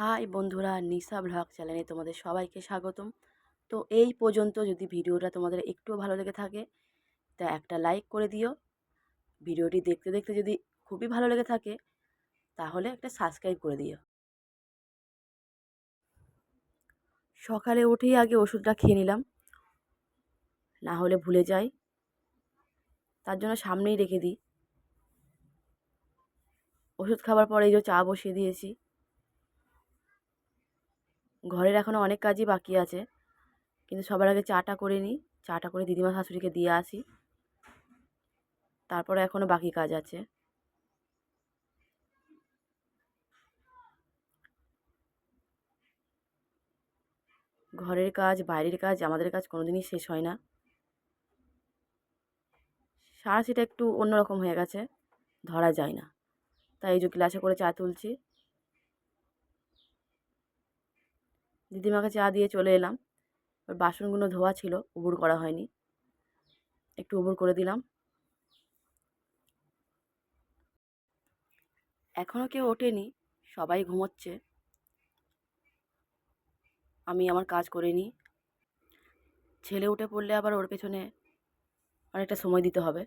High বন্ধুরা, নিশা blog চ্যানেলে তোমাদের সবাইকে স্বাগতম। তো এই পর্যন্ত যদি ভিডিওটা তোমাদের একটুও ভালো লেগে থাকে তা একটা লাইক করে দিও। ভিডিওটি দেখতে দেখতে যদি খুবই ভালো লেগে থাকে তাহলে একটা সাবস্ক্রাইব করে দিও। সকালে উঠেই আগে ওষুধটা খেয়ে নিলাম, না হলে ভুলে যাই, তার জন্য সামনেই রেখে দিই। ওষুধ খাবার পরে এই যে চা বসিয়ে দিয়েছি। ঘরের এখনও অনেক কাজই বাকি আছে, কিন্তু সবার আগে চাটা করে নিই। চাটা করে দিদিমা শাশুড়িকে দিয়ে আসি, তারপরে এখনও বাকি কাজ আছে। ঘরের কাজ, বাইরের কাজ, আমাদের কাজ কোনোদিনই শেষ হয় না। সারাশিটা একটু অন্যরকম হয়ে গেছে, ধরা যায় না। তাই এই যে গ্লাসে করে চা তুলছি। দিদিমাকে চা দিয়ে চলে এলাম। এবার বাসনগুলো ধোয়া ছিল, উবুড় করা হয়নি, একটু উবুড় করে দিলাম। এখনও কেউ ওঠেনি, সবাই ঘুমোচ্ছে। আমি আমার কাজ করে নিই। ছেলে উঠে পড়লে আবার ওর পেছনে অনেকটা সময় দিতে হবে।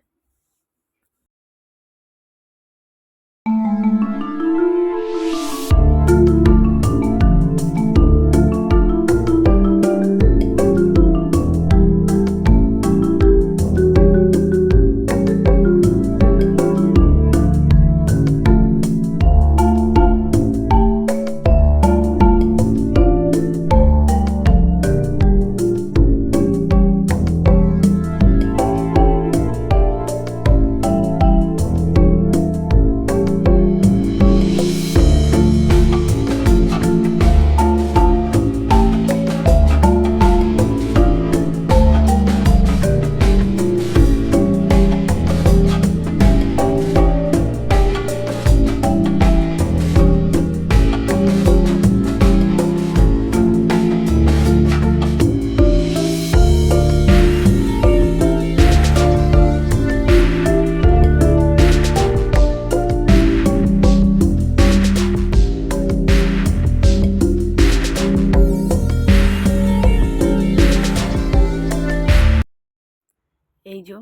এই যে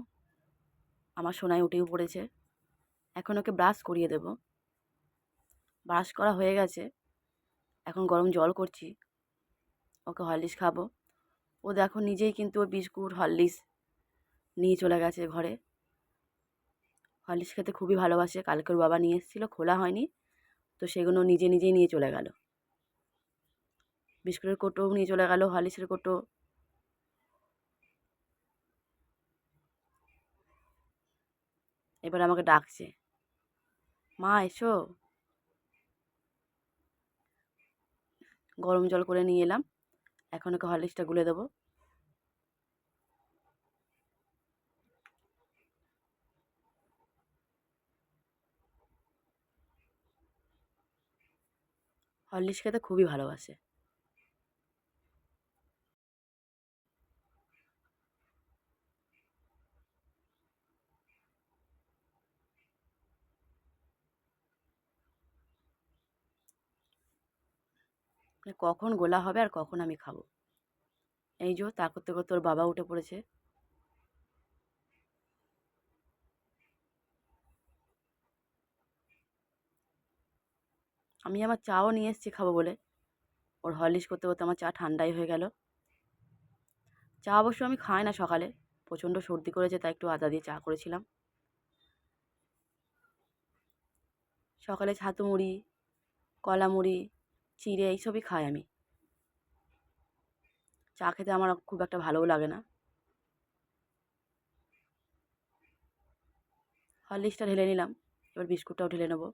আমার সোনায় উঠেও পড়েছে। এখন ওকে ব্রাশ করিয়ে দেব। ব্রাশ করা হয়ে গেছে, এখন গরম জল করছি, ওকে হরলিক্স খাবো। ও দেখো নিজেই কিন্তু ও বিস্কুট হরলিক্স নিয়ে চলে গেছে ঘরে। হরলিক্স খেতে খুবই ভালোবাসে। কালকে ওর বাবা নিয়ে এসেছিলো, খোলা হয়নি, তো সেগুলো নিজে নিজেই নিয়ে চলে গেল। বিস্কুটের কোটোও নিয়ে চলে গেল, হরলিক্সের কোটো। এবার আমাকে ডাকছে, মা এসো। গরম জল করে নিয়ে এলাম, এখন ওকে হরলিক্সটা গুলে দেবো। হরলিক্স খেতে খুবই ভালোবাসে। কখন গোলা হবে আর কখন আমি খাবো। এই যে তা করতে করতে ওর বাবা উঠে পড়েছে। আমি আমার চাও নিয়ে এসেছি খাবো বলে, ওর হরলিক্স করতে করতে আমার চা ঠান্ডাই হয়ে গেল। চা অবশ্য আমি খাই না সকালে, প্রচণ্ড সর্দি করেছে তাই একটু আদা দিয়ে চা করেছিলাম। সকালে ছাতু মুড়ি, কলা মুড়ি, চিড়ে এইসবই খাই আমি। চা খেতে আমার খুব একটা ভালোও লাগে না। হরলিক্সটা ঢেলে নিলাম, এবার বিস্কুটটাও ঢেলে নেবো।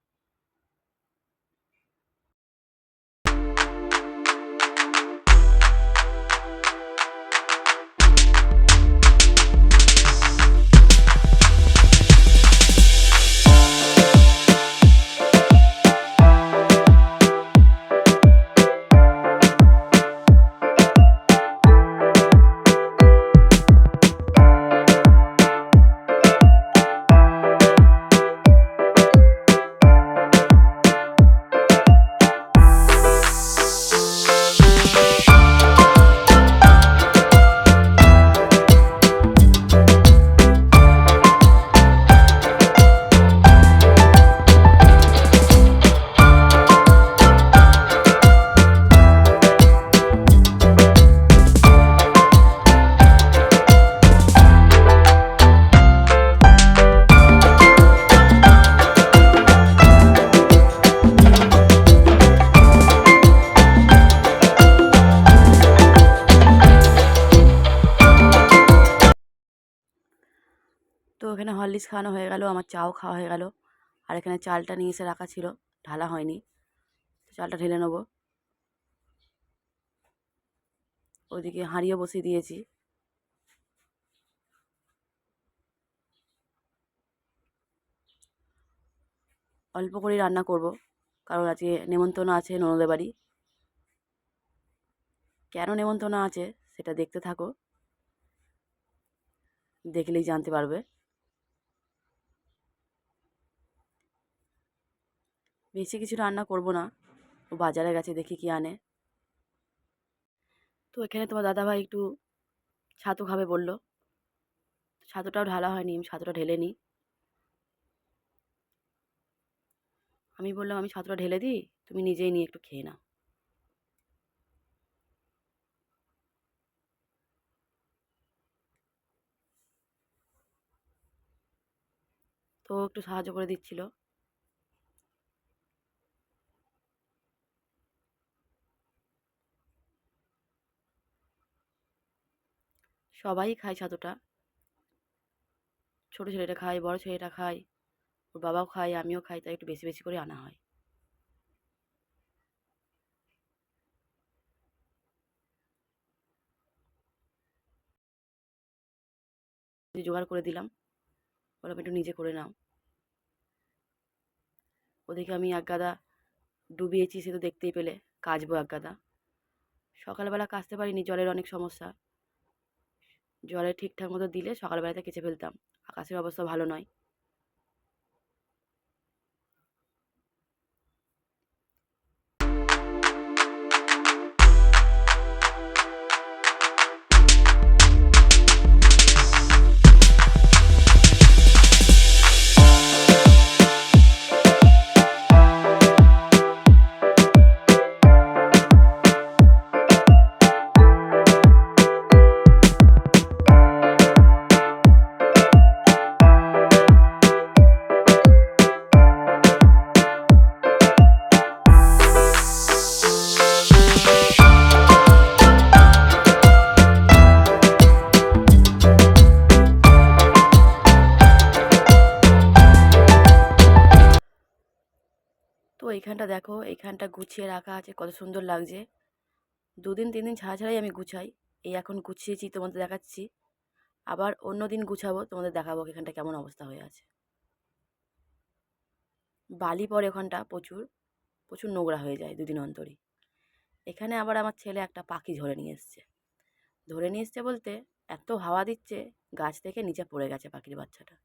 হরলিক্স খাওয়ানো হয়ে গেল, আমার চাও খাওয়া হয়ে গেল। আর এখানে চালটা নিয়ে এসে রাখা ছিল, ঢালা হয়নি, চালটা ঢেলে নেবো। ওইদিকে হাঁড়িও বসিয়ে দিয়েছি। অল্প করেই রান্না করব, কারণ আজকে নেমন্তন্ন আছে ননদের বাড়ি। কেন নেমন্তন্ন আছে সেটা দেখতে থাকো, দেখলেই জানতে পারবে। বেশি কিছু রান্না করব না, ও বাজারে গেছে, দেখি কি আনে। তো এখানে তোমার দাদাভাই একটু ছাতু খাবে বললো, ছাতুটাও ঢালা হয়নি, আমি ছাতুটা ঢেলে নিই। আমি বললাম আমি ছাতুটা ঢেলে দিই, তুমি নিজেই নিয়ে একটু খেয়ে নাও। তো ও একটু সাহায্য করে দিচ্ছিল। সবাই খায় ছাতুটা, ছোটো ছেলেটা খায়, বড় ছেলেটা খায়, ওর বাবাও খায়, আমিও খাই, তাই একটু বেশি বেশি করে আনা হয়। জোগাড় করে দিলাম, বললাম একটু নিজে করে নাও। ওদিকে আমি এক গাদা ডুবিয়েছি, সে তো দেখতেই পেলে, কাচবো এক গাদা। সকালবেলা কাচতে পারিনি, জলের অনেক সমস্যা। জলে ঠিকঠাক মতো দিলে সকালবেলাতে কেচে ফেলতাম, আকাশের অবস্থা ভালো নয়। তো এইখানটা দেখো, এইখানটা গুছিয়ে রাখা আছে, কত সুন্দর লাগছে। 2-3 দিন ছাড়া ছাড়াই আমি গুছাই। এই এখন গুছিয়েছি, তোমাদের দেখাচ্ছি। আবার অন্য দিন গুছাবো, তোমাদের দেখাবো এখানটা কেমন অবস্থা হয়ে আছে। বালি পড়ে ওখানটা, প্রচুর প্রচুর নোংরা হয়ে যায় 2 দিন অন্তরই। এখানে আবার আমার ছেলে একটা পাখি ধরে নিয়ে এসছে। ধরে নিয়ে এসছে বলতে, এত হাওয়া দিচ্ছে, গাছ থেকে নিচে পড়ে গেছে পাখির বাচ্চাটা।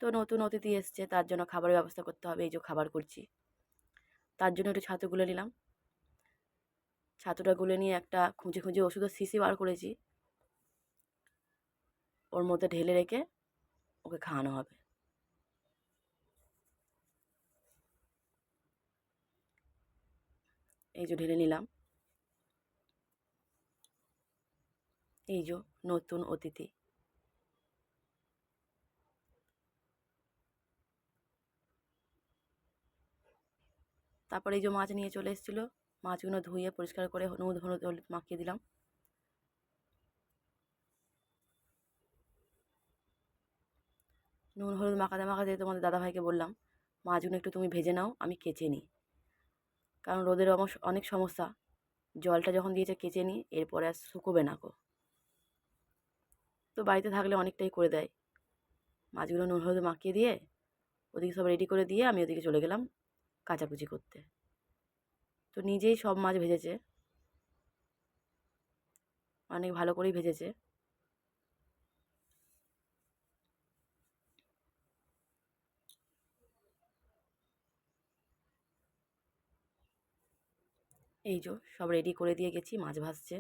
তো নতুন অতিথি এসছে, তার জন্য খাবারের ব্যবস্থা করতে হবে, এই যে খাবার করছি। তার জন্য একটু ছাতু গুলে নিলাম। ছাতুটা গুলে নিয়ে একটা খুঁজে খুঁজে ওষুধের শিশি বার করেছি, ওর মধ্যে ঢেলে রেখে ওকে খাওয়ানো হবে। এই যে ঢেলে নিলাম। এই যে নতুন অতিথি। তারপরে এই যে মাছ নিয়ে চলে এসেছিলো, মাছগুলো ধুয়ে পরিষ্কার করে নুন হলুদ মাখিয়ে দিলাম। নুন হলুদ মাখাতে মাখাতে তোমাদের দাদাভাইকে বললাম, মাছগুলো একটু তুমি ভেজে নাও, আমি কেচে নিই। কারণ রোদের অনেক সমস্যা, জলটা যখন দিয়েছে কেচে নিই, এরপরে আর শুকোবে না গো। তো বাড়িতে থাকলে অনেকটাই করে দেয়। মাছগুলো নুন হলুদ মাখিয়ে দিয়ে ওদিকে সব রেডি করে দিয়ে আমি ওদিকে চলে গেলাম কাচাকুচি করতে। তো নিজেই সব মাছ ভেজেছে, অনেক ভালো করেই ভেজেছে। এই যে সব রেডি করে দিয়ে গেছি, মাছ ভাজছে।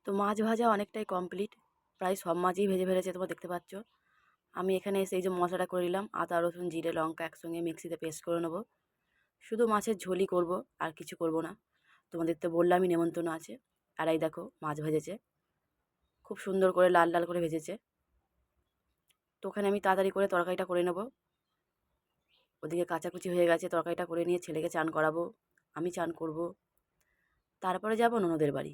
তো মাছ ভাজা অনেকটাই কমপ্লিট, প্রায় সব মাছই ভেজে ফেলেছে, তোমরা দেখতে পাচ্ছ। আমি এখানে এসে এই যে মশলাটা করে নিলাম, আদা রসুন জিরে লঙ্কা একসঙ্গে মিক্সিতে পেস্ট করে নেবো। শুধু মাছের ঝোলই করব, আর কিছু করব না। তোমাদের তো বললামই নেমন্তন্ন আছে। আর এই দেখো মাছ ভেজেছে, খুব সুন্দর করে লাল লাল করে ভেজেছে। তো ওখানে আমি তাড়াতাড়ি করে তরকারিটা করে নেব। ওদিকে কাচাকুচি হয়ে গেছে, তরকারিটা করে নিয়ে ছেলেকে চান করাবো, আমি চান করব। তারপরে যাব ননদের বাড়ি।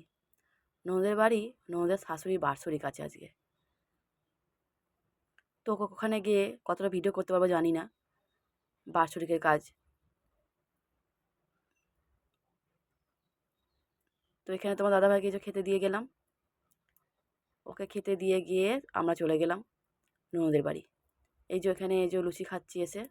ননদের বাড়ি, ননদের শাশুড়ির বাৎসরিক আছে আজকে। তো ওখানে গিয়ে কতটা ভিডিও করতে পারবো জানি না, বাৎসরিকের কাজ। তো এখানে তোমার দাদাভাইকে যে খেতে দিয়ে গেলাম, ওকে খেতে দিয়ে গিয়ে আমরা চলে গেলাম ননদের বাড়ি। এই যে এখানে এই যে লুচি খাচ্ছি এসে।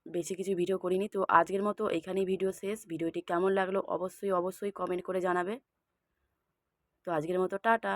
বেশি কিছু ভিডিও করিনি। তো আজকের মতো এইখানেই ভিডিও শেষ। ভিডিওটি কেমন লাগলো অবশ্যই অবশ্যই কমেন্ট করে জানাবে। তো আজকের মতো টাটা।